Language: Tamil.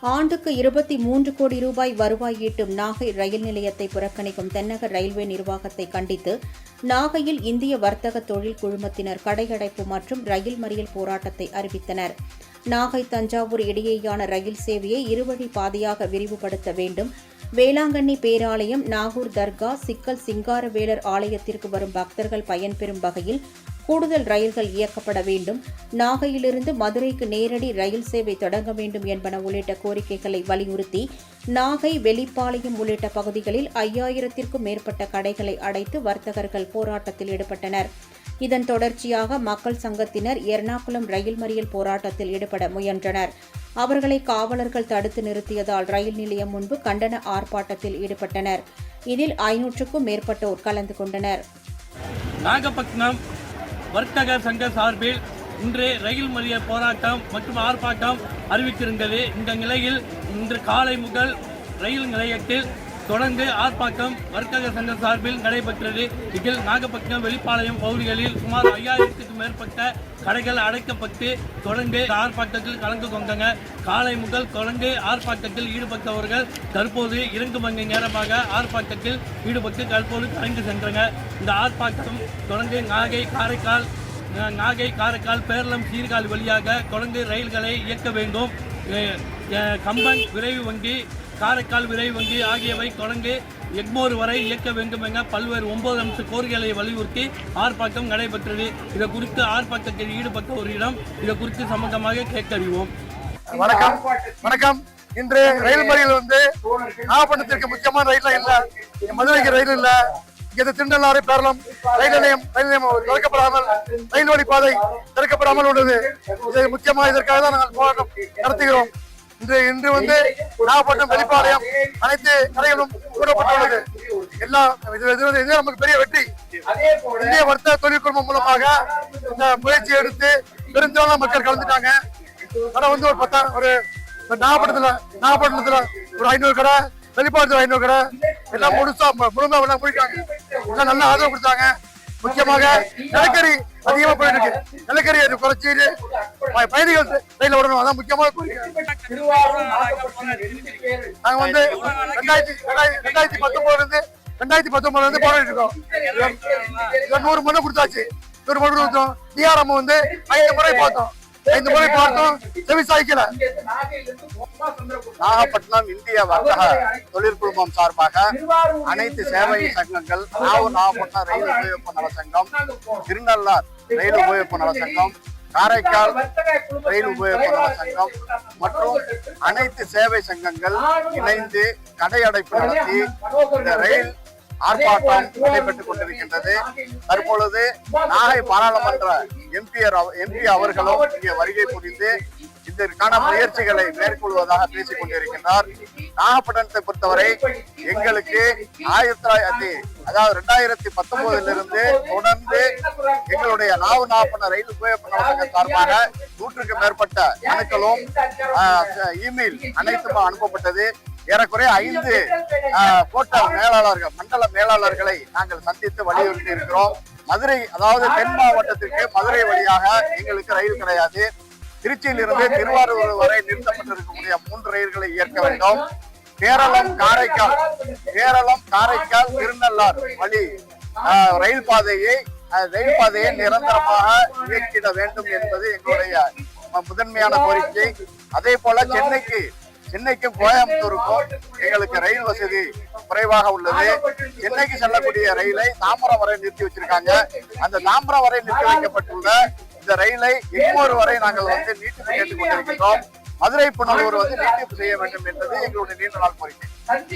ஆண்டுக்கு 23 கோடி ரூபாய் வருவாய் ஈட்டும் நாகை ரயில் நிலையத்தை புறக்கணிக்கும் தென்னக ரயில்வே நிர்வாகத்தை கண்டித்து நாகையில் இந்திய வர்த்தக தொழில் குழுமத்தினர் கடையடைப்பு மற்றும் ரயில் மறியல் போராட்டத்தை அறிவித்தனர். நாகை தஞ்சாவூர் இடையேயான ரயில் சேவையை இருவழி பாதையாக விரிவுபடுத்த வேண்டும். வேளாங்கண்ணி பேராலயம், நாகூர் தர்கா, சிக்கல் சிங்காரவேலர் ஆலயத்திற்கு வரும் பக்தர்கள் பயன்பெறும் வகையில் கூடுதல் ரயில்கள் இயக்கப்பட வேண்டும். நாகையிலிருந்து மதுரைக்கு நேரடி ரயில் சேவை தொடங்க வேண்டும் என்பன உள்ளிட்ட கோரிக்கைகளை வலியுறுத்தி நாகை, வெளிப்பாளையம் உள்ளிட்ட பகுதிகளில் 5000த்திற்கும் மேற்பட்ட கடைகளை அடைத்து வர்த்தகர்கள் போராட்டத்தில் ஈடுபட்டனர். இதன் தொடர்ச்சியாக மக்கள் சங்கத்தினர் எர்ணாகுளம் ரயில் மறியல் போராட்டத்தில் ஈடுபட முயன்றனர். அவர்களை காவலர்கள் தடுத்து நிறுத்தியதால் ரயில் நிலையம் முன்பு கண்டன ஆர்ப்பாட்டத்தில் ஈடுபட்டனர். இதில் 500க்கும் மேற்பட்டோர் கலந்து கொண்டனர். நாகப்பட்டினம் வர்த்தக சங்க சார்பில் இன்று ரயில் மறியல் போராட்டம் மற்றும் ஆர்ப்பாட்டம் அறிவித்திருந்தது. இந்த நிலையில் இன்று காலை முதல் ரயில் நிலையத்தில் தொடர்ந்து ஆர்ப்பாட்டம் வர்த்தக சங்க சார்பில் நடைபெற்றது. இதில் நாகப்பட்டினம், வெளிப்பாளையம் பகுதிகளில் சுமார் 5000க்கும் மேற்பட்ட கடைகள் அடைக்கப்பட்டு தொடர்ந்து ஆர்ப்பாட்டத்தில் கலந்து கொண்டனர். காலை முதல் தொடர்ந்து ஆர்ப்பாட்டத்தில் ஈடுபட்டவர்கள் தற்போது 2 மணி நேரமாக ஆர்ப்பாட்டத்தில் ஈடுபட்டு தற்போது கலைந்து சென்றனர். இந்த ஆர்ப்பாட்டம் தொடர்ந்து நாகை, காரைக்கால், பேரளம், சீர்காழி வழியாக தொடர்ந்து ரயில்களை இயக்க வேண்டும். கம்பன் விரைவு வங்கி, காரைக்கால் விரைவு வங்கி ஆகியவை தொடர்ந்து எக்மோர் வரை இயக்க வேண்டும் என பல்வேறு 9 அம்ச கோரிக்கைகளை வலியுறுத்தி ஆர்ப்பாட்டம் நடைபெற்றது. இது குறித்து ஆர்ப்பாட்டத்தில் ஈடுபட்டவரிடம் இது குறித்து சம்பந்தமாக கேட்டறிவோம். வணக்கம். இன்று ரயில் மறியல் நாகப்பட்டினத்திற்கு முக்கியமான ரயில் இல்ல, மதுரைக்கு ரயில் இல்ல, இங்கே திருநள்ளாறு, பேரளம் ரயில் நிலையம் திறக்கப்படாமல், ரயில் வழி பாதை திறக்கப்படாமல் உள்ளது. இது முக்கியமாக இதற்காக தான் நாங்கள் போராட்டம் நடத்துகிறோம். இன்று நாகப்பட்டினம், வெளிப்பாளையம் அனைத்து கடைகளும் மூடப்பட்டுள்ளது. இது நமக்கு பெரிய வெற்றி. இந்திய வர்த்தக தொழில் குழுமம் மூலமாக இந்த முயற்சி எடுத்து பெரும்பாலான மக்கள் கலந்துட்டாங்க. கடை ஒரு நாகப்பட்டினத்துல ஒரு 500 கடை, வெளிப்பாளையத்தில் 500 கடை எல்லாம் முழுமையா முடிக்காங்க. எல்லாம் நல்ல ஆதரவு கொடுத்தாங்க. முக்கியமாக நிலக்கரி அதிகமா போயிட்டு இருக்கு. நிலக்கரி குறைச்சி பயணிகள் ரயில விடணும். அதான் முக்கியமான கோரிக்கை. நாங்க 2019 இருந்து போராடிட்டு இருக்கோம். 100 மனு கொடுத்தாச்சு. 100 மனு கொடுத்தோம். டிஆர்எம் 5 முறை பார்த்தோம். செவி சாய்க்கல. நாகப்பட்டினம் இந்திய வர்த்தக தொழில் குழுமம் சார்பாக அனைத்து சேவை சங்கங்கள், நாகப்பட்டினம் ரயில் உபயோக நல சங்கம், திருநள்ளார் ரயில் உபயோக நல சங்கம், காரைக்கால் ரயில் உபயோக நல சங்கம் மற்றும் அனைத்து சேவை சங்கங்கள் இணைந்து கடையடைப்பு நடத்தி இந்த ரயில் ஆர்ப்பாட்டம் நடைபெற்றுக் கொண்டிருக்கின்றது. தற்பொழுது நாகை பாராளுமன்ற எம்பி அவர்களும் இங்கே வருகை புரிந்து இதற்கான முயற்சிகளை மேற்கொள்வதாக பேசிக் கொண்டிருக்கின்றார். நாகப்பட்டினத்தை பொறுத்தவரை எங்களுக்கு 2019 தொடர்ந்து எங்களுடைய நாகப்பட்டினம் ரயில் உபயோக சங்கம் சார்பாக 100க்கும் மேற்பட்ட மனுக்களும் இமெயில் அனைத்தும் அனுப்பப்பட்டது. ஏறக்குறைய 5 கோட்ட மேலாளர்கள், மண்டல மேலாளர்களை நாங்கள் சந்தித்து வலியுறுத்தி இருக்கிறோம். மதுரை, அதாவது தென் மாவட்டத்திற்கு மதுரை வழியாக எங்களுக்கு ரயில் கிடையாது. திருச்சியிலிருந்து திருவாரூர் வரை நிறுத்தப்பட்டிருக்கக்கூடிய 3 ரயில்களை இயக்க வேண்டும். பேரளம், காரைக்கால், திருநள்ளார் வழி ரயில் பாதையை நிரந்தரமாக இயக்கிட வேண்டும் என்பது எங்களுடைய முதன்மையான கோரிக்கை. அதே போல சென்னைக்கும் கோயம்புத்தூருக்கும் எங்களுக்கு ரயில் வசதி குறைவாக உள்ளது. சென்னைக்கு செல்லக்கூடிய ரயிலை தாம்பரம் வரை நிறுத்தி வச்சிருக்காங்க. அந்த தாம்பரம் வரை நிறுத்தி வைக்கப்பட்டுள்ள இந்த ரயிலை எக்மோர் வரை நாங்கள் நீட்டிப்பு கேட்டுக் கொண்டிருக்கின்றோம். மதுரை, புனலூர் நீட்டிப்பு செய்ய வேண்டும் என்பது எங்களுடைய நீண்ட நாள் கோரிக்கை.